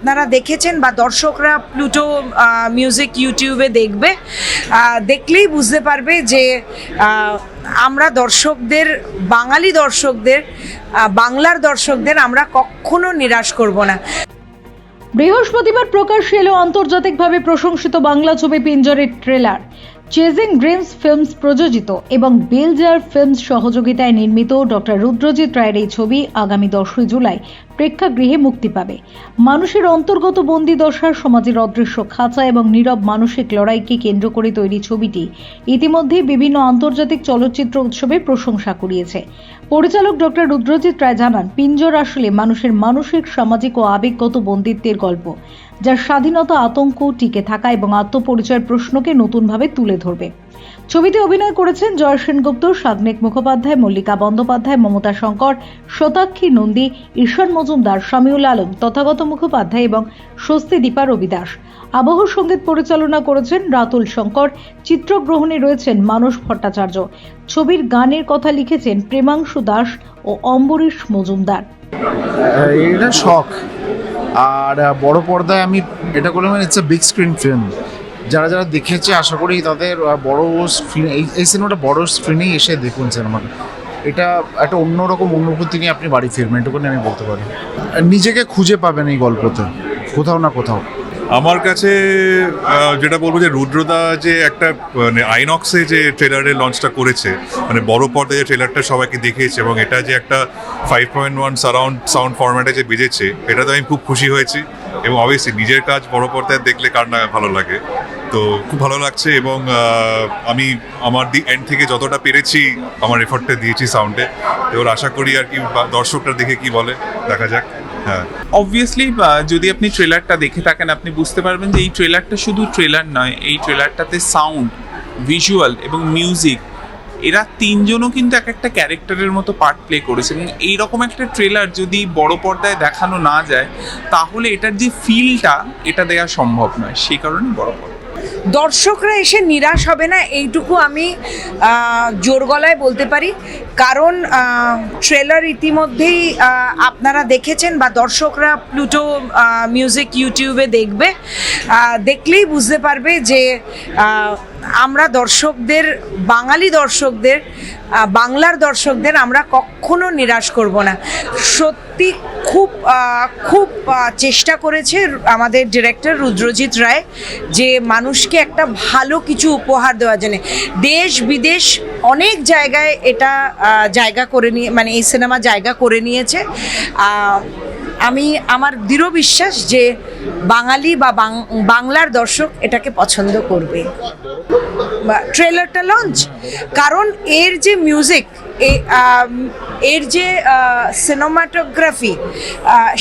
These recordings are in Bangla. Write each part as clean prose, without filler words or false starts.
আপনারা দেখেছেন বা দর্শকরা প্লুটো মিউজিক ইউটিউবে দেখলেই বুঝতে পারবে যে আমরা দর্শকদের, বাঙালি দর্শকদের, বাংলার দর্শকদের আমরা কখনো নিরাশ করব না। বৃহস্পতিবার প্রকাশ এলো আন্তর্জাতিকভাবে প্রশংসিত বাংলা ছবি পিঞ্জরের ট্রেলার। চেজিং ড্রিমস ফিল্মস প্রযোজিত এবং বেলজার ফিল্মস সহযোগিতায় নির্মিত ডক্টর রুদ্রজিৎ রায়ের এই ছবি আগামী 10 জুলাই প্রেক্ষাগৃহে মুক্তি পাবে। মানুষের অন্তর্গত বন্দি দশার, সমাজের অদৃশ্য খাঁচা এবং নীরব মানসিক লড়াইকে কেন্দ্র করে তৈরি ছবিটি ইতিমধ্যেই বিভিন্ন আন্তর্জাতিক চলচ্চিত্র উৎসবে প্রশংসা কুড়িয়েছে। পরিচালক ডক্টর রুদ্রজিৎ রায় জানান, পিঞ্জর আসলে মানুষের মানসিক, সামাজিক ও আবেগগত বন্দিত্বের গল্প, যার স্বাধীনতা, আতঙ্ক, টিকে থাকা এবং আত্মপরিচয়ের প্রশ্নকে নতুনভাবে তুলে ধরবে। ছবিতে অভিনয় করেছেন জয় সেনগুপ্ত, সাগ্নিক মুখোপাধ্যায়, মল্লিকা বন্দ্যোপাধ্যায়, মমতা শঙ্কর, শতাক্ষী নন্দী, ঈশান মজুমদার, শামিউল আলম, তথাগত মুখোপাধ্যায় এবং স্বস্তিদীপা রবিদাস। আবহ সঙ্গীত পরিচালনা করেছেন রাতুল শঙ্কর। চিত্রগ্রহণে রয়েছেন মানস ভট্টাচার্য। ছবির গানের কথা লিখেছেন প্রেমাংশু দাস ও অম্বরীশ মজুমদার। এটা শখ, আর বড় পর্দায় আমি এটা করলাম, it's a big screen film. যারা যারা দেখেছে আশা করি তাদের বড় স্ক্রিন, এই সিনেমাটা বড় স্ক্রিনেই এসে দেখুন সিনেমাটা। এটা একটা অন্যরকম অনুভূতি নিয়ে আপনি বাড়ি ফিরবেন, এটুকুনি আমি বলতে পারি। নিজেকে খুঁজে পাবেন এই গল্পতে কোথাও না কোথাও। আমার কাছে যেটা বলবো যে রুদ্রদা যে একটা মানে আইনক্সে যে ট্রেলারের লঞ্চটা করেছে, মানে বড় পর্দায় যে ট্রেলারটা সবাইকে দেখিয়েছে এবং এটা যে একটা 5.1 সারাউন্ড সাউন্ড ফরম্যাটে যে বেজেছে, এটাতে আমি খুব খুশি হয়েছি। এবং অবভিয়াসলি নিজের কাজ বড় পর্দায় দেখলে কার না ভালো লাগে, তো খুব ভালো লাগছে। এবং আমি আমার এন্ড থেকে যতটা পেরেছি আমার এফর্টটা দিয়েছি সাউন্ডে। এবার আশা করি আর কি দর্শকরা দেখে কি বলে, দেখা যাক। হ্যাঁ, অবভিয়াসলি যদি আপনি ট্রেলারটা দেখে থাকেন আপনি বুঝতে পারবেন যে এই ট্রেলারটা শুধু ট্রেলার নয়, এই ট্রেলারটাতে সাউন্ড, ভিজুয়াল এবং মিউজিক, এরা তিনজনও কিন্তু এক একটা ক্যারেক্টারের মতো পার্ট প্লে করেছে। এবং এইরকম একটা ট্রেলার যদি বড় পর্দায় দেখানো না যায় তাহলে এটার যে ফিলটা এটা দেওয়া সম্ভব নয়, সেই কারণে বড় পর্দা। দর্শকরা এসে নিরাশ হবে না, এইটুকু আমি জোর গলায় বলতে পারি। কারণ ট্রেলার ইতিমধ্যেই আপনারা দেখেছেন বা দর্শকরা প্লুটো মিউজিক ইউটিউবে দেখলেই বুঝতে পারবে যে আমরা দর্শকদের, বাঙালি দর্শকদের, বাংলার দর্শকদের আমরা কখনো নিরাশ করব না। সত্যি খুব চেষ্টা করেছে আমাদের ডিরেক্টর রুদ্রজিৎ রায় যে মানুষকে একটা ভালো কিছু উপহার দেওয়ার জন্য। দেশ বিদেশ অনেক জায়গায় এটা জায়গা করে নিয়ে, মানে এই সিনেমা জায়গা করে নিয়েছে। আমার দৃঢ় বিশ্বাস যে বাঙালি বা বাংলার দর্শক এটাকে পছন্দ করবে। ট্রেলারটা লঞ্চ, কারণ এর যে মিউজিক, এর যে সিনেমাটোগ্রাফি,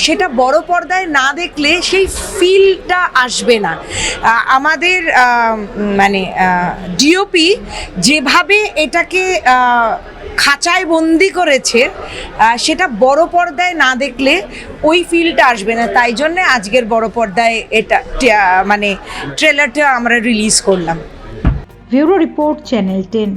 সেটা বড় পর্দায় না দেখলে সেই ফিলটা আসবে না। আমাদের মানে ডিওপি যেভাবে এটাকে খাঁচায় বন্দি করেছে, সেটা বড় পর্দায় না দেখলে ওই ফিলটা আসবে না। তাই জন্যে আজকের বড় পর্দায় এটা মানে ট্রেলারটা আমরা রিলিজ করলাম। Bureau report, channel 10।